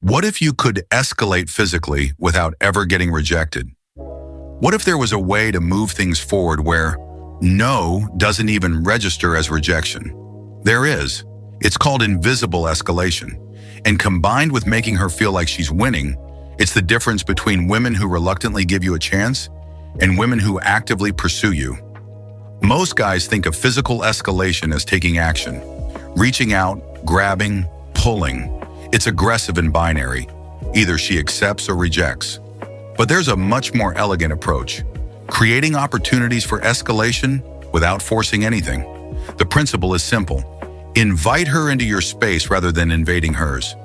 What if you could escalate physically without ever getting rejected? What if there was a way to move things forward where no doesn't even register as rejection? There is. It's called invisible escalation. And combined with making her feel like she's winning, it's the difference between women who reluctantly give you a chance and women who actively pursue you. Most guys think of physical escalation as taking action, reaching out, grabbing, pulling. It's aggressive and binary. Either she accepts or rejects. But there's a much more elegant approach, creating opportunities for escalation without forcing anything. The principle is simple. Invite her into your space rather than invading hers.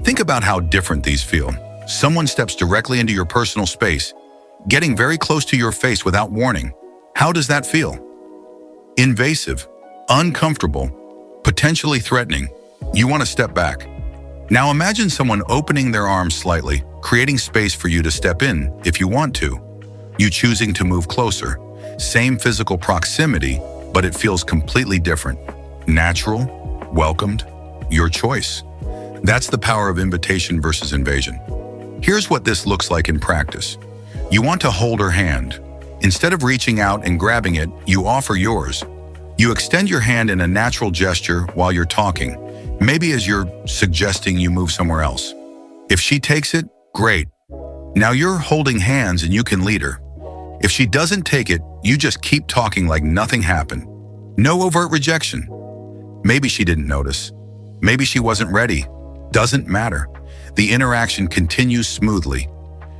Think about how different these feel. Someone steps directly into your personal space, getting very close to your face without warning. How does that feel? Invasive, uncomfortable, potentially threatening. You want to step back. Now imagine someone opening their arms slightly, creating space for you to step in if you want to. You choosing to move closer. Same physical proximity, but it feels completely different. Natural, welcomed, your choice. That's the power of invitation versus invasion. Here's what this looks like in practice. You want to hold her hand. Instead of reaching out and grabbing it, you offer yours. You extend your hand in a natural gesture while you're talking, maybe as you're suggesting you move somewhere else. If she takes it, great. Now you're holding hands and you can lead her. If she doesn't take it, you just keep talking like nothing happened. No overt rejection. Maybe she didn't notice. Maybe she wasn't ready. Doesn't matter. The interaction continues smoothly.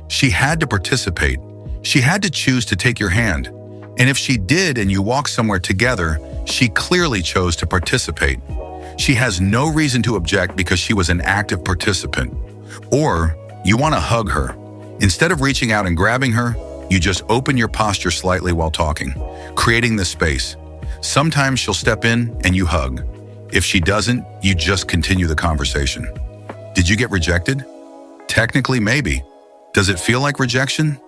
She had to participate. She had to choose to take your hand. And if she did and you walk somewhere together, she clearly chose to participate. She has no reason to object because she was an active participant. Or you want to hug her. Instead of reaching out and grabbing her, you just open your posture slightly while talking, creating the space. Sometimes she'll step in and you hug. If she doesn't, you just continue the conversation. Did you get rejected? Technically, maybe. Does it feel like rejection?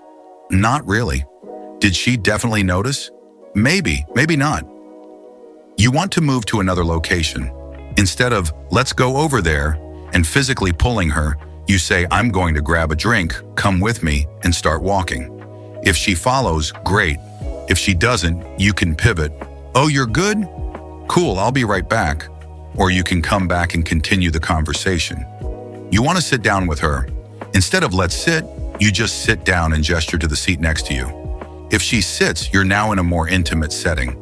Not really. Did she definitely notice? Maybe, maybe not. You want to move to another location. Instead of, let's go over there, and physically pulling her, you say, I'm going to grab a drink, come with me, and start walking. If she follows, great. If she doesn't, you can pivot. Oh, you're good? Cool, I'll be right back. Or you can come back and continue the conversation. You want to sit down with her. Instead of let's sit, you just sit down and gesture to the seat next to you. If she sits, you're now in a more intimate setting.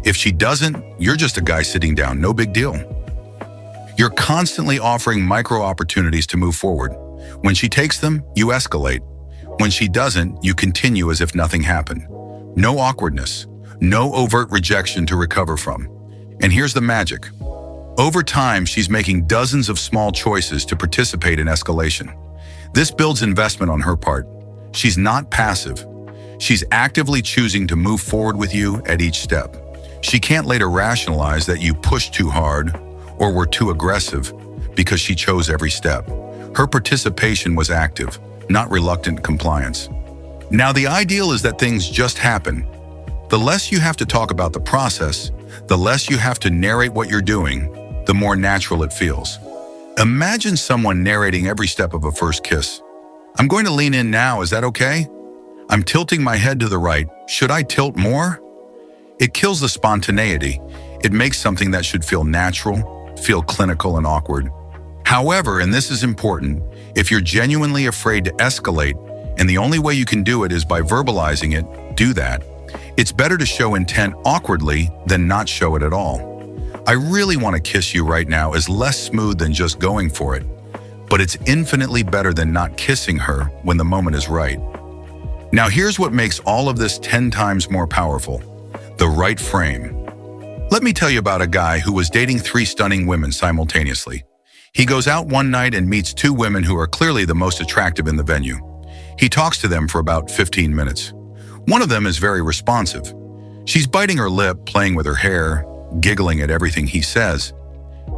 If she doesn't, you're just a guy sitting down, no big deal. You're constantly offering micro opportunities to move forward. When she takes them, you escalate. When she doesn't, you continue as if nothing happened. No awkwardness, no overt rejection to recover from. And here's the magic. Over time, she's making dozens of small choices to participate in escalation. This builds investment on her part. She's not passive. She's actively choosing to move forward with you at each step. She can't later rationalize that you pushed too hard or were too aggressive because she chose every step. Her participation was active, not reluctant compliance. Now, the ideal is that things just happen. The less you have to talk about the process, the less you have to narrate what you're doing, the more natural it feels. Imagine someone narrating every step of a first kiss. I'm going to lean in now, is that okay? I'm tilting my head to the right. Should I tilt more? It kills the spontaneity. It makes something that should feel natural, feel clinical and awkward. However, and this is important, if you're genuinely afraid to escalate, and the only way you can do it is by verbalizing it, do that. It's better to show intent awkwardly than not show it at all. I really want to kiss you right now is less smooth than just going for it, but it's infinitely better than not kissing her when the moment is right. Now here's what makes all of this 10 times more powerful: the right frame. Let me tell you about a guy who was dating 3 stunning women simultaneously. He goes out one night and meets 2 women who are clearly the most attractive in the venue. He talks to them for about 15 minutes. One of them is very responsive. She's biting her lip, playing with her hair, giggling at everything he says.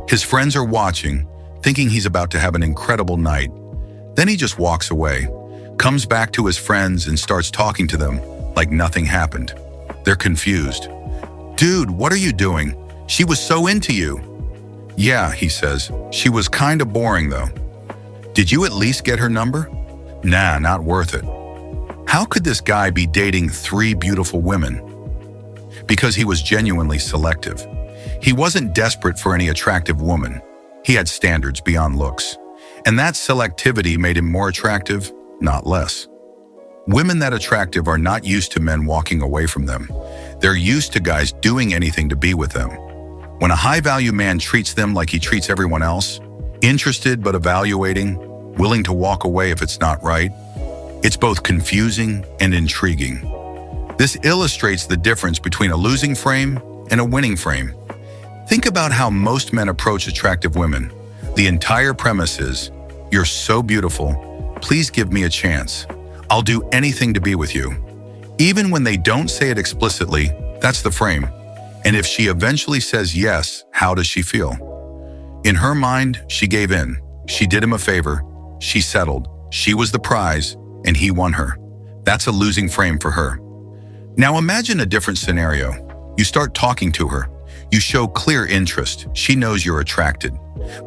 His friends are watching, thinking he's about to have an incredible night. Then he just walks away, comes back to his friends and starts talking to them like nothing happened. They're confused. Dude, what are you doing? She was so into you. Yeah, he says. She was kinda boring though. Did you at least get her number? Nah, not worth it. How could this guy be dating 3 beautiful women? Because he was genuinely selective. He wasn't desperate for any attractive woman. He had standards beyond looks. And that selectivity made him more attractive, not less. Women that attractive are not used to men walking away from them. They're used to guys doing anything to be with them. When a high-value man treats them like he treats everyone else, interested but evaluating, willing to walk away if it's not right, it's both confusing and intriguing. This illustrates the difference between a losing frame and a winning frame. Think about how most men approach attractive women. The entire premise is, "You're so beautiful, please give me a chance. I'll do anything to be with you." Even when they don't say it explicitly, that's the frame. And if she eventually says yes, how does she feel? In her mind, she gave in. She did him a favor. She settled. She was the prize, and he won her. That's a losing frame for her. Now imagine a different scenario. You start talking to her. You show clear interest. She knows you're attracted.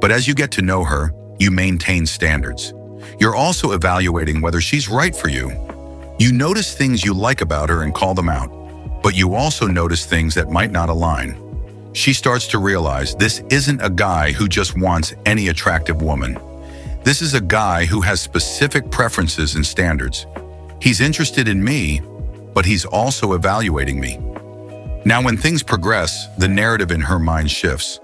But as you get to know her, you maintain standards. You're also evaluating whether she's right for you. You notice things you like about her and call them out. But you also notice things that might not align. She starts to realize this isn't a guy who just wants any attractive woman. This is a guy who has specific preferences and standards. He's interested in me, but he's also evaluating me. Now, when things progress, the narrative in her mind shifts.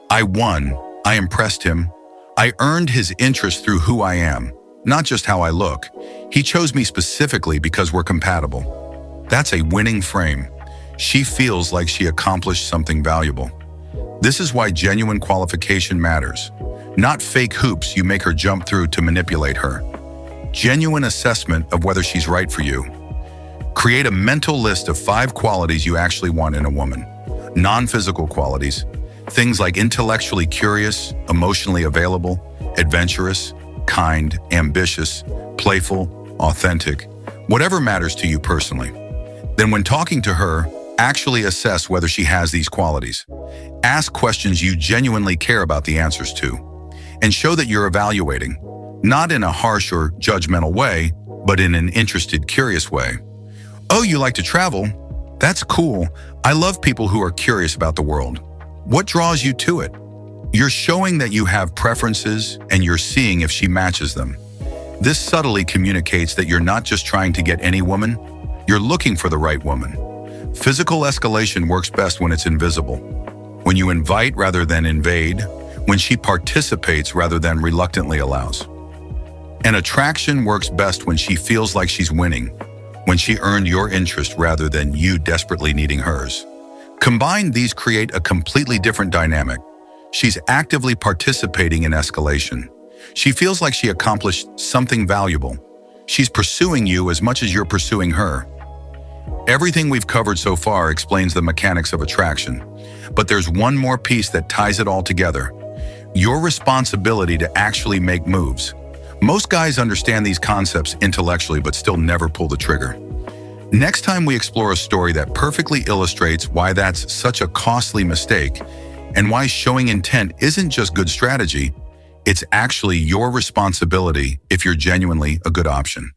I won. I impressed him. I earned his interest through who I am, not just how I look. He chose me specifically because we're compatible. That's a winning frame. She feels like she accomplished something valuable. This is why genuine qualification matters. Not fake hoops you make her jump through to manipulate her. Genuine assessment of whether she's right for you. Create a mental list of 5 qualities you actually want in a woman. Non-physical qualities. Things like intellectually curious, emotionally available, adventurous, kind, ambitious, playful, authentic, whatever matters to you personally. Then when talking to her, actually assess whether she has these qualities. Ask questions you genuinely care about the answers to, and show that you're evaluating, not in a harsh or judgmental way, but in an interested, curious way. Oh, you like to travel? That's cool. I love people who are curious about the world. What draws you to it? You're showing that you have preferences and you're seeing if she matches them. This subtly communicates that you're not just trying to get any woman, you're looking for the right woman. Physical escalation works best when it's invisible. When you invite rather than invade, when she participates rather than reluctantly allows. And attraction works best when she feels like she's winning, when she earned your interest rather than you desperately needing hers. Combined, these create a completely different dynamic. She's actively participating in escalation. She feels like she accomplished something valuable. She's pursuing you as much as you're pursuing her. Everything we've covered so far explains the mechanics of attraction, but there's one more piece that ties it all together. Your responsibility to actually make moves. Most guys understand these concepts intellectually but still never pull the trigger. Next time we explore a story that perfectly illustrates why that's such a costly mistake and why showing intent isn't just good strategy, it's actually your responsibility if you're genuinely a good option.